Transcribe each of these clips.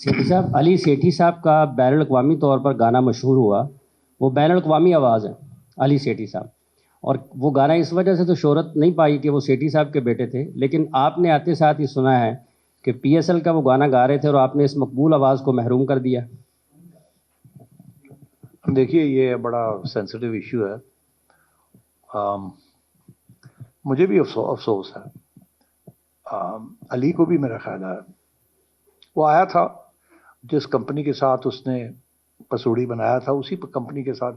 سیٹھی صاحب، علی سیٹھی صاحب کا بین الاقوامی طور پر گانا مشہور ہوا، وہ بین الاقوامی آواز ہے علی سیٹھی صاحب، اور وہ گانا اس وجہ سے تو شہرت نہیں پائی کہ وہ سیٹھی صاحب کے بیٹے تھے، لیکن آپ نے آتے ساتھ ہی سنا ہے کہ پی ایس ایل کا وہ گانا گا رہے تھے اور آپ نے اس مقبول آواز کو محروم کر دیا. دیکھیے یہ بڑا سینسٹیو ایشو ہے. مجھے بھی افسوس ہے. علی کو بھی میرا خیال ہے وہ آیا تھا جس کمپنی کے ساتھ اس نے پسوڑی بنایا تھا، اسی کمپنی کے ساتھ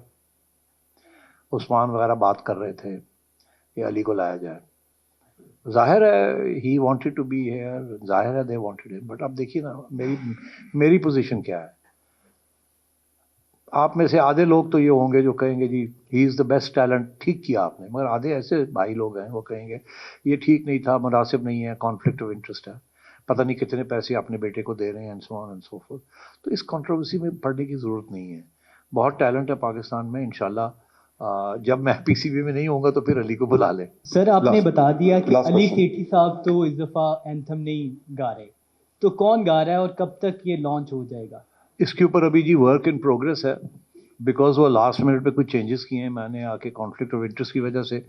عثمان وغیرہ بات کر رہے تھے کہ علی کو لایا جائے. ظاہر ہے he wanted to be here, ظاہر ہے دے وانٹیڈ ہم، بٹ اب دیکھیے نا میری پوزیشن کیا ہے. آپ میں سے آدھے لوگ تو یہ ہوں گے جو کہیں گے جی ہی از دا بیسٹ ٹیلنٹ، ٹھیک کیا آپ نے، مگر آدھے ایسے بھائی لوگ ہیں وہ کہیں گے یہ ٹھیک نہیں تھا، مناسب نہیں ہے، کانفلکٹ آف انٹرسٹ ہے، پتہ نہیں کتنے پیسے اپنے بیٹے کو دے رہے ہیں، and so on and so forth. تو اس کنٹروورسی میں پڑھنے کی ضرورت نہیں ہے. بہت ٹیلنٹ ہے پاکستان میں، انشاءاللہ جب میں پی سی بی میں نہیں ہوں گا تو پھر علی کو بلا لیں. سر آپ نے بتا دیا کہ علی سیٹھی صاحب تو اس دفعہ اینتھم نہیں گا رہے، تو کون گا رہا ہے اور کب تک یہ لانچ ہو جائے گا؟ اس کے اوپر ابھی جی ورک ان پروگرس ہے، بیکاز وہ لاسٹ منٹ پہ کچھ چینجز کیے ہیں میں نے آ کے کانفلکٹ آف انٹرسٹ کی وجہ سے،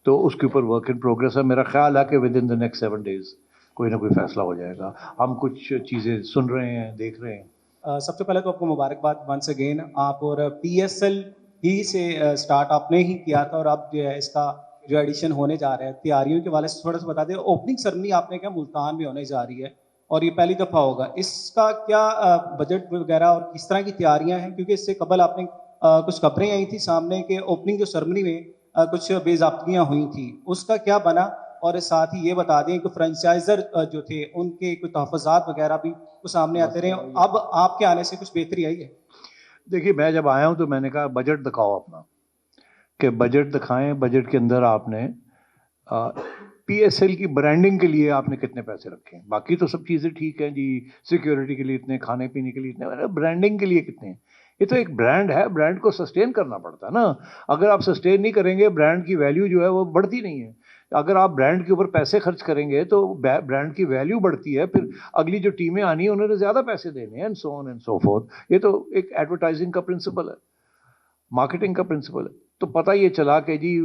تو اس کے اوپر ورک ان پروگرس ہے. میرا خیال ہے کہ with in the next 7 days کوئی نہ کوئی فیصلہ ہو جائے گا. ہم کچھ چیزیں سن رہے ہیں، دیکھ رہے ہیں. سب سے پہلے تو آپ کو مبارکباد ونس اگین. آپ اور پی ایس ایل ہی سے اسٹارٹ آپ نے ہی کیا تھا، اور اب جو ہے اس کا جو ایڈیشن ہونے جا رہا ہے، تیاریوں کے حوالے سے تھوڑا سا بتا دیں. اوپننگ سرمنی آپ نے کیا ملتان میں ہونے جا رہی ہے اور یہ پہلی دفعہ ہوگا، اس کا کیا بجٹ وغیرہ اور کس طرح کی تیاریاں ہیں؟ کیونکہ اس سے قبل آپ نے کچھ خبریں آئی تھیں سامنے کہ اوپننگ جو سرمنی میں کچھ بے ضابطگیاں ہوئی تھیں، اس کا کیا بنا؟ اور ساتھ ہی یہ بتا دیں کہ فرنچائزر جو تھے ان کے کچھ تحفظات وغیرہ بھی سامنے آتے رہے، اب آپ کے آنے سے کچھ بہتری آئی ہے؟ دیکھیے میں جب آیا ہوں تو میں نے کہا بجٹ دکھاؤ اپنا، کہ بجٹ دکھائیں. بجٹ کے اندر آپ نے پی ایس ایل کی برانڈنگ کے لیے آپ نے کتنے پیسے رکھے ہیں؟ باقی تو سب چیزیں ٹھیک ہیں جی، سیکیورٹی کے لیے اتنے، کھانے پینے کے لیے اتنے، برانڈنگ کے لیے کتنے ہیں؟ یہ تو ایک برانڈ ہے، برانڈ کو سسٹین کرنا پڑتا ہے نا. اگر آپ سسٹین نہیں کریں گے برانڈ کی ویلیو جو ہے وہ بڑھتی نہیں ہے. اگر آپ برانڈ کے اوپر پیسے خرچ کریں گے تو برانڈ کی ویلیو بڑھتی ہے، پھر اگلی جو ٹیمیں آنی ہیں انہوں نے زیادہ پیسے دینے ہیں، and so on and so forth. یہ تو ایک ایڈورٹائزنگ کا پرنسپل ہے، مارکیٹنگ کا پرنسپل ہے. تو پتہ یہ چلا کہ جی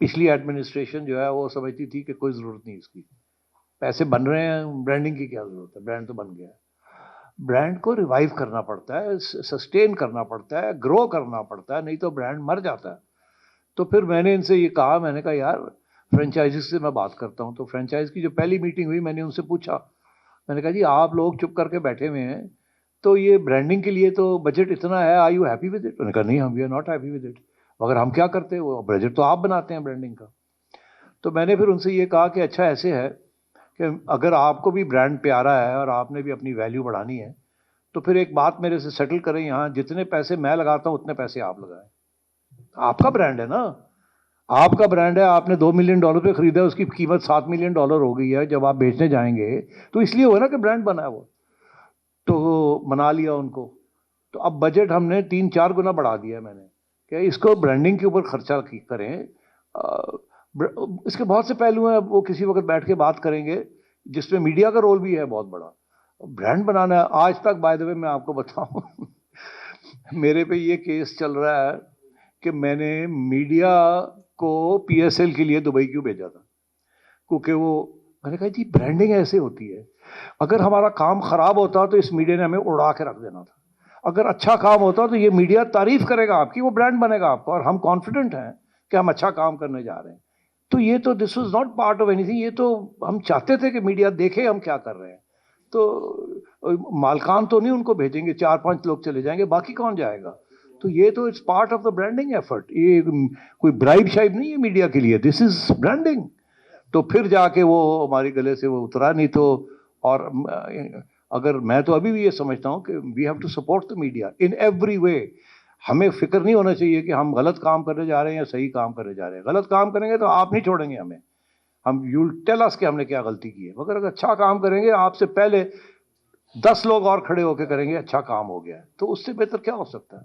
پچھلی ایڈمنسٹریشن جو ہے وہ سمجھتی تھی کہ کوئی ضرورت نہیں اس کی، پیسے بن رہے ہیں، برانڈنگ کی کیا ضرورت ہے، برانڈ تو بن گیا ہے. برانڈ کو ریوائیو کرنا پڑتا ہے، سسٹین کرنا پڑتا ہے، گرو کرنا پڑتا ہے، نہیں تو برانڈ مر جاتا ہے. تو پھر میں نے ان سے یہ کہا، میں نے کہا یار فرنچائزز سے میں بات کرتا ہوں. تو فرنچائز کی جو پہلی میٹنگ ہوئی میں نے ان سے پوچھا، میں نے کہا جی آپ لوگ چپ کر کے بیٹھے ہوئے ہیں، تو یہ برانڈنگ کے لیے تو بجٹ اتنا ہے، are you happy with it? انہوں نے کہا نہیں ہم we are not happy with it. مگر ہم کیا کرتے ہیں، وہ بجٹ تو آپ بناتے ہیں برانڈنگ کا. تو میں نے پھر ان سے یہ کہا کہ اچھا ایسے ہے کہ اگر آپ کو بھی برانڈ پیارا ہے اور آپ نے بھی اپنی ویلیو بڑھانی ہے تو پھر ایک بات میرے سے سیٹل کریں، یہاں جتنے پیسے میں لگاتا ہوں اتنے پیسے آپ لگائیں. آپ کا برانڈ ہے نا، آپ کا برانڈ ہے، آپ نے $2 ملین پہ خریدا، اس کی قیمت $7 ملین ہو گئی ہے. جب آپ بیچنے جائیں گے تو اس لیے ہوا نا کہ برانڈ بنا ہے وہ. تو منا لیا ان کو. تو اب بجٹ ہم نے 3-4 گنا بڑھا دیا میں نے کہ اس کو برانڈنگ کے اوپر خرچہ کریں. اس کے بہت سے پہلو ہیں، وہ کسی وقت بیٹھ کے بات کریں گے، جس میں میڈیا کا رول بھی ہے بہت بڑا. برانڈ بنانا ہے. آج تک بائی دا وے میں آپ کو بتاؤں میرے پہ یہ کیس چل رہا ہے کہ میں نے میڈیا کو پی ایس ایل کے لیے دبئی کیوں بھیجا تھا، کیونکہ وہ میں نے کہا جی برانڈنگ ایسے ہوتی ہے، اگر ہمارا کام خراب ہوتا تو اس میڈیا نے ہمیں اڑا کے رکھ دینا تھا. اگر اچھا کام ہوتا تو یہ میڈیا تعریف کرے گا آپ کی، وہ برانڈ بنے گا آپ کا، اور ہم کانفیڈنٹ ہیں کہ ہم اچھا کام کرنے جا رہے ہیں. تو یہ تو this was not part of any thing, یہ تو ہم چاہتے تھے کہ میڈیا دیکھے ہم کیا کر رہے ہیں. تو مالکان تو نہیں ان کو بھیجیں گے، 4-5 لوگ چلے جائیں گے، باقی کون جائے گا؟ تو یہ تو it's part of the branding effort. یہ کوئی برائب شائب نہیں ہے میڈیا کے لیے، دس از برانڈنگ. تو پھر جا کے وہ ہمارے گلے سے وہ اترا نہیں. تو اور اگر میں تو ابھی بھی یہ سمجھتا ہوں کہ we have to support the media in every way. ہمیں فکر نہیں ہونا چاہیے کہ ہم غلط کام کرنے جا رہے ہیں یا صحیح کام کرنے جا رہے ہیں. غلط کام کریں گے تو آپ نہیں چھوڑیں گے ہمیں، ہم یو ول ٹیل اس کہ ہم نے کیا غلطی کی ہے. مگر اگر اچھا کام کریں گے آپ سے پہلے 10 لوگ اور کھڑے ہو کے کریں گے اچھا کام ہو گیا ہے، تو اس سے بہتر کیا ہو سکتا ہے؟